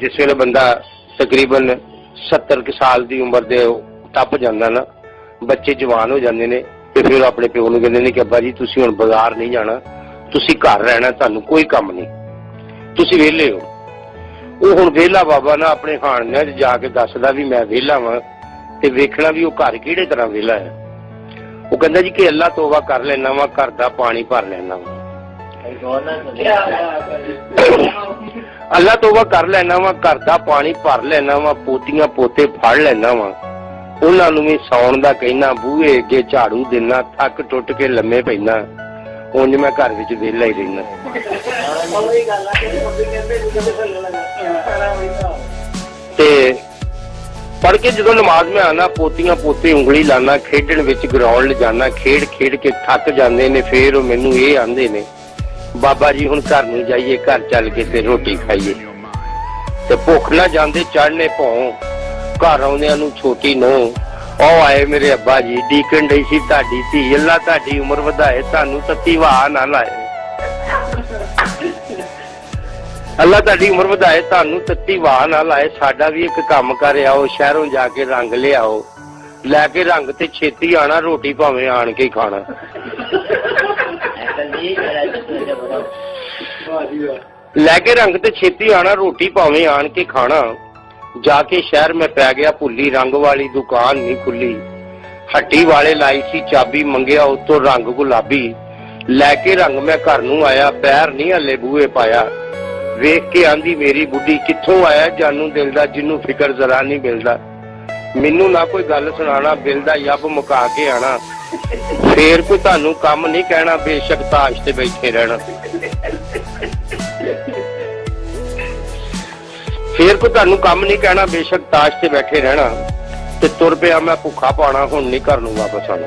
जिस वेले बंदा तकरीबन 70 साल की उम्र के टप जाता ना, बच्चे जवान हो जाते हैं, तो फिर अपने प्यो को कहते हैं कि अब्बा जी तुसीं हुण बाजार नहीं जाना, तुसीं घर रहना, तुहानूं कोई काम नहीं, तुसीं वेले हो। वो हुण वेला बाबा ना अपने हाणियां च जाके दसदा भी मैं वेला वां, ते वेखना भी वो घर किहड़े तरह वेला है। वो कहता जी कि अल्लाह तौबा कर लेना वा, घर का पानी भर लेना वा, अल्लाह तौबा कर लेना वा, घर का पानी भर लेना वा, पोतियां पोते फड़ लेना वा, उन्होंने भी सौण का कहना, बूहे अगे झाड़ू देना, थक टुट के लम्मे पैना, उंज मैं घर विच वेला ही रहना। पढ़ के जो नमाज में आना, पोतियां पोते उंगली लाना, खेडण विच ग्राउंड ले जाना, खेड खेड के थक जाते ने, फिर मैनू ये आंदे ने बाबा जी हुण घर नहीं जाइए, घर चल के ते रोटी खाइए, ते भुख ना जांदे चढ़ने भौं, घर आउंदिआं नूं छोटी नूंह ओ आए मेरे अब्बा जी, डीकन डई सी तुहाडी धी, अल्लाह तुहाडी उमर वधाए, तुहानूं तत्ती वाह ना लाए, अल्लाह तुहाडी उमर वधाए, तुहानूं तत्ती वाह ना लाए, साडा भी एक काम कर आओ, शहरों जाके रंग लियाओ, लैके रंग ते छेती आना, रोटी भावें आण के खाना। लैके रंग ते छेती आना, रोटी भावें आण के खाना। जाके शहर में पै गया भुली, रंग वाली दुकान नहीं खुली, हट्टी वाले लाई सी चाबी, मंगया उतो रंग गुलाबी, लैके रंग मैं घर नूं आया, पैर नहीं हले बूहे पाया, वेख के आंदी मेरी बुढ़ी, कित्थों आया जानू दिल दा, जिन्नू फिकर जरा नहीं मिलदा, मैनू ना कोई गल सुनाना, बिल दा यब मुका के आना, फिर कोई तुहानू काम नहीं कहना, बेशक ताश ते बैठे रहना, फिर कोई तुहानू काम नहीं कहना, बेशक ताश ते बैठे रहना। ते तुर पिया मैं भुखा पाना, हुण नहीं घर नूं वापस आना,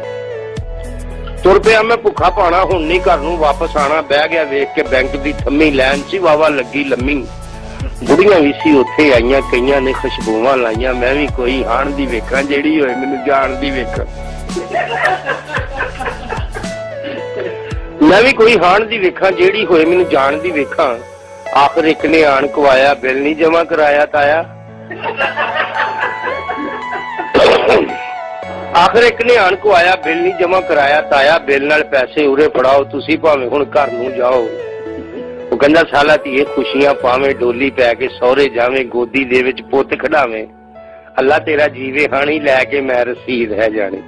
तुर पिया मैं भुखा पाना, हुण नहीं घर नूं वापस आना। बह गया वेख के बैंक दी थम्मी, लैन सी वावा लगी लम्मी, बुढ़ियां भी सी उत्थे आईयां, कईयां ने खुशबूवां लाईयां, मैं भी कोई हाण दी वेखां, जेहड़ी होए मैनूं जाण दी वेखां, मैं भी कोई हाण दी वेखां, जेहड़ी होए मैनूं जाण दी वेखां। आखिर एक ने आण कवाया, बिल नहीं जमा कराया ताया, आखिर एक ने आण को आया, बिल नहीं जमा कराया ताया, बिल नाल पैसे उरे फड़ाओ, तुसी भावें हुण घर नूं जाओ। वो कहंदा साला धीए खुशियां पावे, डोली पै के सौरे जावे, गोदी दे विच पुੱਤ खड़ावे, अल्लाह तेरा जीवे हाणी, लैके मैं रसीद है जानी।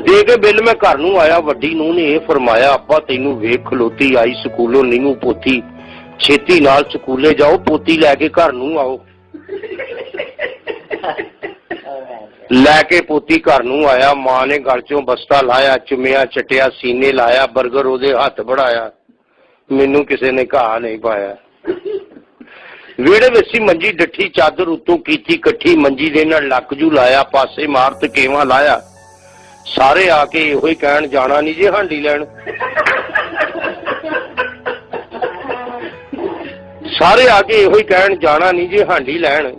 दे के बिल मैं घर नूं आया, वड्डी नूंह ने यह फरमाया, अब्बा तैनूं वेख खलोती आई स्कूलों नींहू पोती, छेती नाल स्कूले जाओ, पोती लैके घर नूं आओ। लैके पोती घर नूं आया, मां ने गल चों बस्ता लाया, चुमिया चटिया, सीने लाया, बर्गर ओदे हत्थ बढ़ाया, मैनू किसी ने घा नहीं पाया। वेड़े विच मंजी डठी, चादर उत्तों कीती कट्ठी, मंजी दे नाल लक जू लाया, पासे मार तकेवा लाया, सारे आके इहो ही कहण जाना नहीं जे हांडी लैण, सारे आके इहो ही कहण जाना नहीं जे हांडी लैण।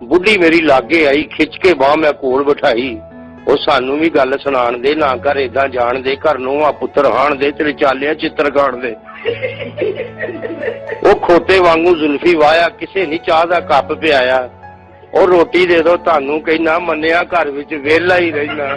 बुढ़ी मेरी लागे आई, खिच के बाह मैं कोल बिठाई, वो सानू भी गल सुनाण दे, ना कर इदां जाण दे, घर नूंहां पुत्तर हाण दे, तेरे चालिया चित्र खाण दे। वो खोते वांगू जुल्फी वाया, किसे नहीं चाह दा कप पिआया, और रोटी दे दो तुहानू कहना, मन्निया घर विच वेला ही रहना।